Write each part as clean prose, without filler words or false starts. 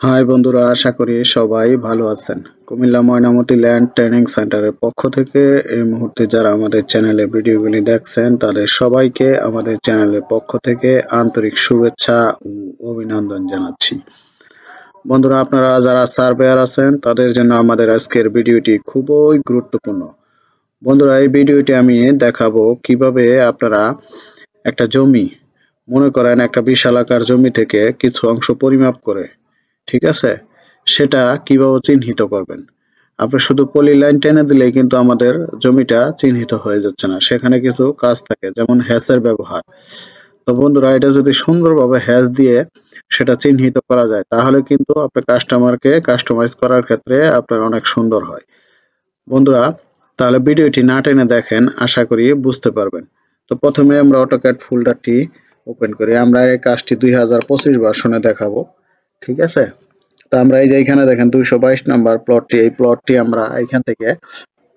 High বন্ধুরা, আশা করি সবাই ভালো আছেন। কুমিল্লা ময়নামতি ল্যান্ড ট্রেনিং সেন্টারের পক্ষ থেকে এই মুহূর্তে যারা আমাদের চ্যানেলে ভিডিওগুলি দেখছেন তাদের সবাইকে আমাদের চ্যানেলের পক্ষ থেকে আন্তরিক শুভেচ্ছা ও অভিনন্দন জানাচ্ছি। বন্ধুরা, আপনারা যারা সার্ভেয়ার আছেন তাদের জন্য আমাদের আজকের ভিডিওটি খুবই গুরুত্বপূর্ণ। বন্ধুরা, এই ভিডিওটি আমি দেখাবো কিভাবে আপনারা একটা জমি, মনে করেন একটা বিশাল আকার জমি থেকে কিছু অংশ পরিমাপ করে, ঠিক আছে, সেটা কিভাবে চিহ্নিত করবেন। আপনি শুধু পলি লাইন টেনে দিলেই কিন্তু আমাদের জমিটা চিহ্নিত হয়ে যাচ্ছে না, সেখানে কিছু কাজ থাকে, যেমন হ্যাসের ব্যবহার। তো বন্ধুরা, এটা যদি সুন্দরভাবে হ্যাশ দিয়ে সেটা চিহ্নিত করা যায় তাহলে কিন্তু আপনার কাস্টমারকে কাস্টমাইজ করার ক্ষেত্রে আপনার অনেক সুন্দর হয়। বন্ধুরা, তাহলে ভিডিওটি না টেনে দেখেন, আশা করি বুঝতে পারবেন। তো প্রথমে আমরা অটোক্যাড ফোল্ডারটি ওপেন করি। আমরা এই কাজটি 2025 ভার্সনে দেখাবো, ঠিক আছে। তো আমরা এই যে এখানে দেখেন 222 নাম্বার প্লটটি, এই প্লটটি আমরা এখান থেকে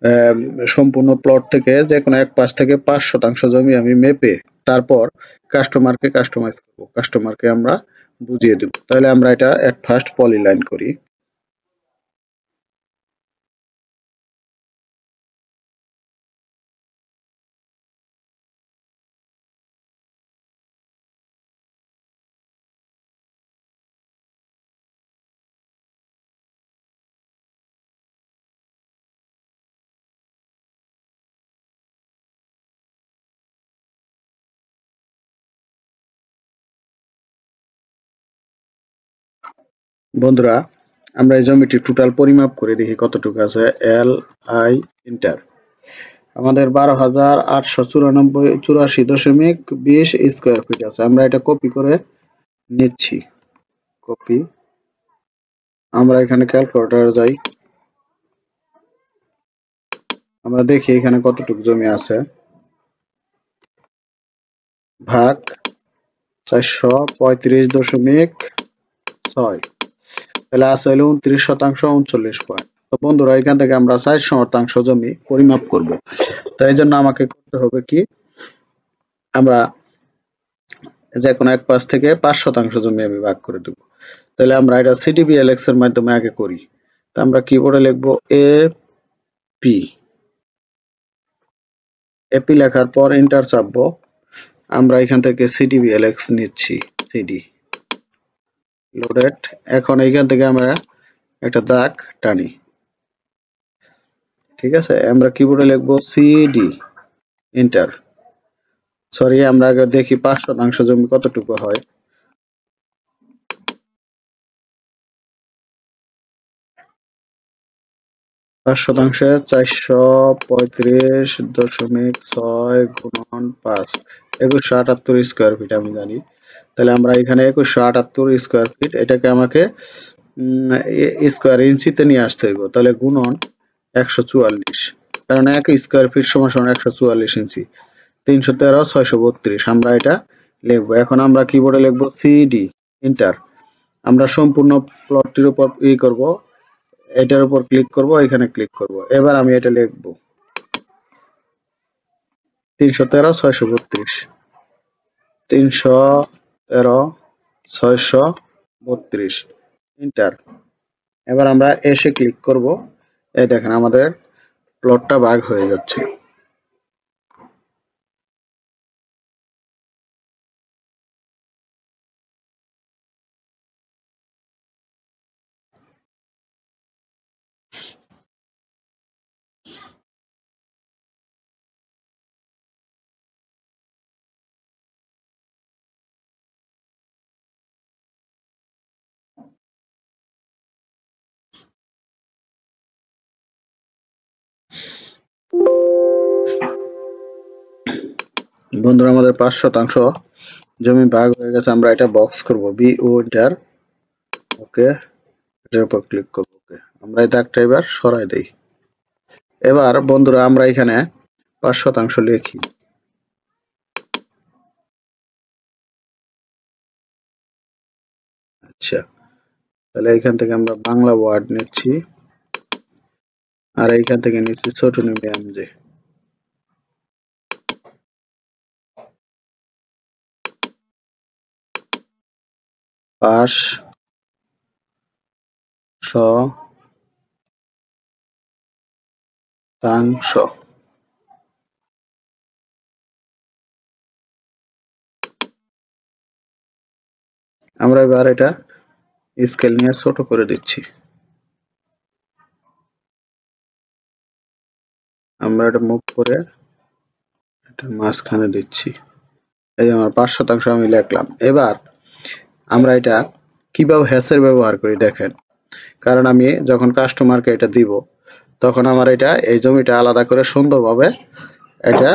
আম, সম্পূর্ণ প্লট থেকে যে কোনো এক পাশ থেকে 5% জমি আমি মেপে তারপর কাস্টমারকে কাস্টমাইজ করবো, কাস্টমারকে আমরা বুঝিয়ে দেব। তাহলে আমরা এটা এট ফার্স্ট পলি লাইন করি। বন্ধুরা, আমরা এই জমিটি টোটাল পরিমাপ করে দেখি কতটুকু আছে। এল আই ইন্টার, আমাদের 12,884.20 স্কোয়ার ফিট আছে। আমরা এটা কপি করে নিচ্ছি। কপি, আমরা এখানে ক্যালকুলেটরে যাই, আমরা দেখি এখানে কতটুকু জমি আছে। ভাগ 435.6, তাহলে আছে হলো 29%, 39 পয়েন্ট। তো বন্ধুরা, এখান থেকে আমরা 60% জমি পরিমাপ করব। তাই জন্য আমাকে করতে হবে কি, আমরা যে কোনো এক পাশ থেকে 5% জমি আমি ভাগ করে দেব। তাহলে আমরা এটা সিডিবিএলএক্স এর মাধ্যমে আগে করি। তা আমরা কিবোর্ডে লিখবো এপি, এপি লেখার পর এন্টার চাপবো। আমরা এখান থেকে সিডিবিএলএক্স নিচ্ছি, সিডি লোডেড। এখন এইখান থেকে আমরা একটা দাগ টানি, ঠিক আছে। আমরা কিবোর্ডে লিখবো সিডি, এন্টার। সরি, আমরা আগে দেখি 5% জমি কতটুকু হয়। 5%, 435.6 2178 স্কোয়ার ফিট আমি জানি। তাহলে আমরা এখানে 2178 স্কোয়ার ফিট, এটাকে আমাকে স্কোয়ার ইঞ্চিতে নিয়ে আসতে হইব। তাহলে গুণন 144, কারণ 1 স্কোয়ার ফিট সমান সমান 144 ইঞ্চি। 313, 632 আমরা এটা লিখবো। এখন আমরা কিবোর্ডে লিখবো সিডি, এন্টার। আমরা সম্পূর্ণ প্লটটির উপর করব, এটার উপর ক্লিক করব, এখানে ক্লিক করব। এবার আমি এটা লিখবো 313, 632, 313, 632, এন্টার। এবার আমরা এসে ক্লিক করব। এই দেখেন আমাদের প্লটটা ভাগ হয়ে যাচ্ছে। বন্ধুরা, আমাদের 5% জমি ভাগ হয়ে গেছে। আমরা এটা বক্স করব, বিও এন্টার, ওকে, এটার উপর ক্লিক করব, ওকে। আমরা এই দাগটা এবার সরাই দেই। এবার বন্ধুরা, আমরা এখানে 5% লিখি। আচ্ছা, তাহলে এখান থেকে আমরা বাংলা ওয়ার্ড নিচ্ছি, আর এইখান থেকে নিচ্ছি ছোট মিডিয়াম যে। পাশ শতাংশ। আমরা এবার এটা স্কেল নিয়ে ছোট করে দিচ্ছি। আমরা এটা মুভ করে এটা মাঝখানে দিচ্ছি। এই যে আমার 5% আমি লিখলাম। এবার আমরা এটা কিভাবে হ্যাশের ব্যবহার করি দেখেন। কারণ আমি যখন কাস্টমারকে এটা দিব তখন আমার এটা এই জমিটা আলাদা করে সুন্দরভাবে এটা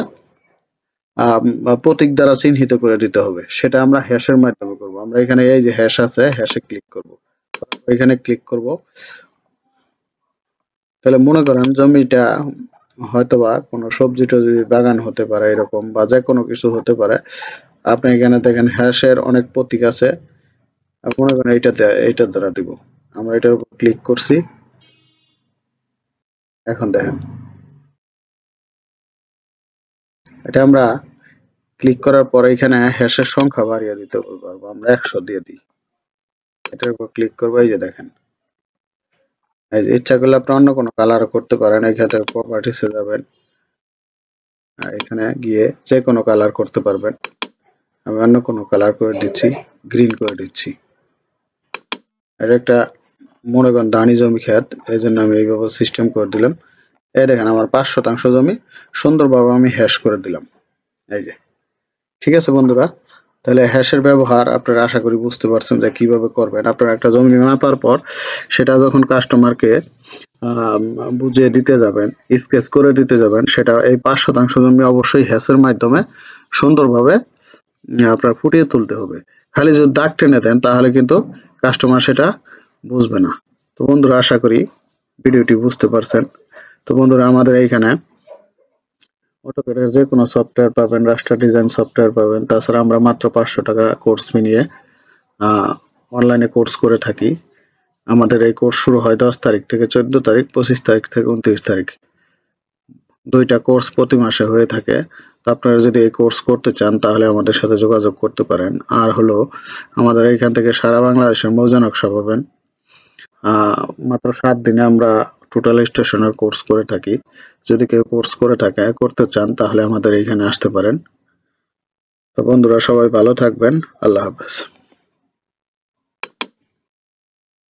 প্রতীক দ্বারা চিহ্নিত করে দিতে হবে। সেটা আমরা হ্যাশের মাধ্যমে করব। আমরা এখানে এই যে হ্যাশ আছে, হ্যাশে ক্লিক করব। এখানে ক্লিক করব। তাহলে মনে করেন জমিটা হয়তোবা কোনো সবজি টবজি বাগান হতে পারে এরকম, বা যে কোনো কিছু হতে পারে। আপনি এখানে দেখেন হ্যাশের অনেক প্রতীক আছে। মনে করেন এইটার দ্বারা দিব। আমরা এটার উপর ক্লিক করছি। এখন দেখেন এটা আমরা ক্লিক করার পর এখানে হ্যাশের সংখ্যা বাড়িয়ে দিতে পারবো। আমরা 100 দিয়ে দিই। এটার উপর ক্লিক করবো। এই যে দেখেন, এই যে ইচ্ছা করলে আপনি অন্য কোনো কালার করতে পারেন। এখানে প্রপার্টিসে যাবেন, আর এখানে গিয়ে যে কোনো কালার করতে পারবেন। আমি অন্য কোনো কালার করে দিচ্ছি, গ্রিন করে দিচ্ছি। এটা একটা মনে করেন ধানি জমি ক্ষেত, এই জন্য আমি এইভাবে সিস্টেম করে দিলাম। এই দেখেন আমার 5% জমি সুন্দরভাবে আমি হ্যাশ করে দিলাম। এই যে ঠিক আছে বন্ধুরা, তাহলে হ্যাশের ব্যবহার আপনারা আশা করি বুঝতে পারছেন যে কিভাবে করবেন। আপনারা একটা জমি মাপার পর সেটা যখন কাস্টমারকে বুঝিয়ে দিতে যাবেন, স্কেচ করে দিতে যাবেন, সেটা এই 5% জমি অবশ্যই হ্যাশের মাধ্যমে সুন্দরভাবে আপনার ফুটিয়ে তুলতে হবে। খালি যদি দাগ টেনে দেন তাহলে কিন্তু কাস্টমার সেটা বুঝবে না। তো বন্ধুরা আশা করি ভিডিওটি বুঝতে পারছেন। তো বন্ধুরা আমাদের এইখানে অটোক্যাডের যে কোনো সফটওয়্যার পাবেন, রাস্টার ডিজাইন সফটওয়্যার পাবেন। তাছাড়া আমরা মাত্র 500 টাকা কোর্স ফি নিয়ে অনলাইনে কোর্স করে থাকি। আমাদের এই কোর্স শুরু হয় 10 তারিখ থেকে 14 তারিখ, 25 তারিখ থেকে 29 তারিখ। 2টা কোর্স প্রতি মাসে হয়ে থাকে। তো আপনারা যদি এই কোর্স করতে চান তাহলে আমাদের সাথে যোগাযোগ করতে পারেন। আর হলো আমাদের এইখান থেকে সারা বাংলাদেশের মৌজা নকশা পাবেন। মাত্র 7 দিনে আমরা টোটাল স্টেশনের কোর্স করে থাকি। যদি কেউ কোর্স করতে চান তাহলে আমাদের এইখানে আসতে পারেন। তো বন্ধুরা সবাই ভালো থাকবেন। আল্লাহ হাফেজ।